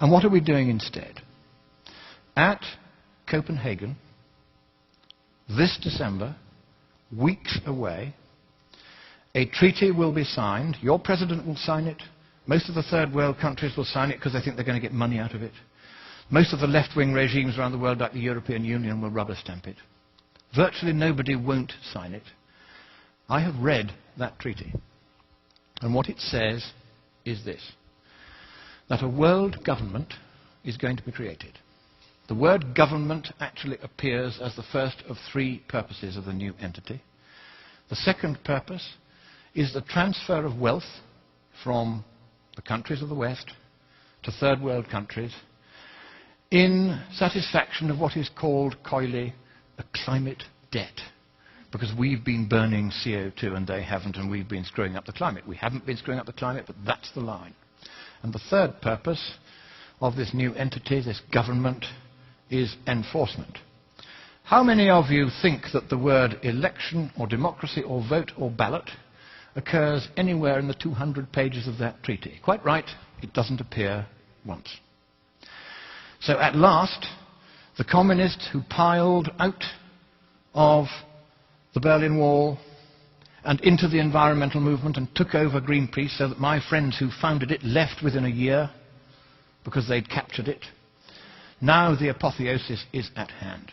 And what are we doing instead? At Copenhagen, this December, weeks away, a treaty will be signed. Your president will sign it. Most of the third world countries will sign it because they think they're going to get money out of it. Most of the left-wing regimes around the world, like the European Union, will rubber stamp it. Virtually nobody won't sign it. I have read that treaty. And what it says is this: that a world government is going to be created. The word government actually appears as the first of three purposes of the new entity. The second purpose is the transfer of wealth from the countries of the West to third world countries in satisfaction of what is called coyly a climate debt. Because we've been burning CO2 and they haven't, and we've been screwing up the climate. We haven't been screwing up the climate, but that's the line. And the third purpose of this new entity, this government, is enforcement. How many of you think that the word election or democracy or vote or ballot occurs anywhere in the 200 pages of that treaty? Quite right, it doesn't appear once. So at last, the communists who piled out of the Berlin Wall and into the environmental movement and took over Greenpeace, so that my friends who founded it left within a year because they'd captured it. Now the apotheosis is at hand.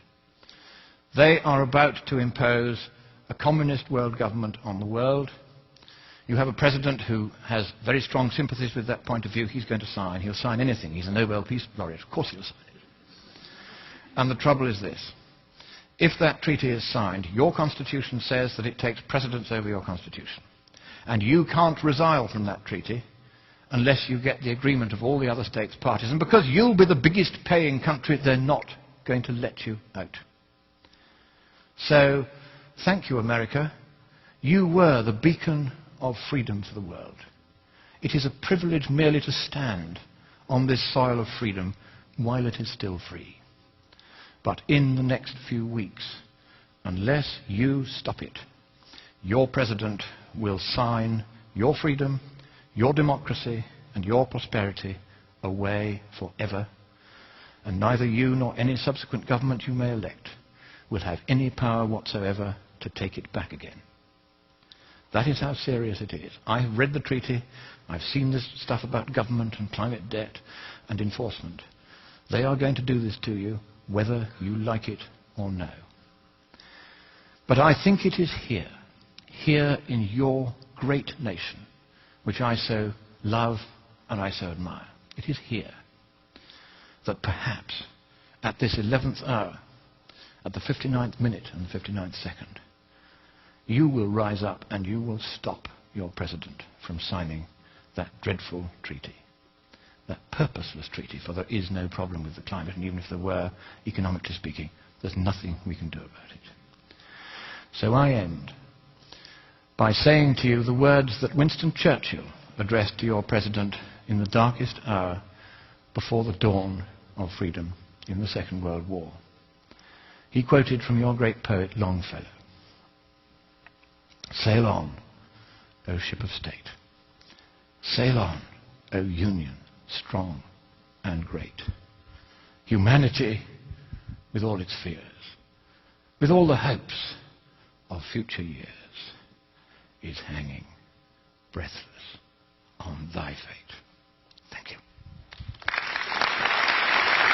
They are about to impose a communist world government on the world. You have a president who has very strong sympathies with that point of view. He's going to sign. He'll sign anything. He's a Nobel Peace Laureate. Of course he'll sign it. And the trouble is this: if that treaty is signed, your constitution says that it takes precedence over your constitution. And you can't resile from that treaty unless you get the agreement of all the other states parties. And because you'll be the biggest paying country, they're not going to let you out. So, thank you, America. You were the beacon of freedom for the world. It is a privilege merely to stand on this soil of freedom while it is still free. But in the next few weeks, unless you stop it, your president will sign your freedom, your democracy, and your prosperity away forever. And neither you nor any subsequent government you may elect will have any power whatsoever to take it back again. That is how serious it is. I have read the treaty. I've seen this stuff about government and climate debt and enforcement. They are going to do this to you, whether you like it or no. But I think it is here in your great nation, which I so love and I so admire. It is here that perhaps at this 11th hour, at the 59th minute and the 59th second, you will rise up and you will stop your president from signing that dreadful treaty. That purposeless treaty, for there is no problem with the climate, and even if there were, economically speaking, there's nothing we can do about it. So I end by saying to you the words that Winston Churchill addressed to your president in the darkest hour before the dawn of freedom in the Second World War. He quoted from your great poet Longfellow: "Sail on, O ship of state. Sail on, O Union, strong and great. Humanity, with all its fears, with all the hopes of future years, is hanging breathless on thy fate."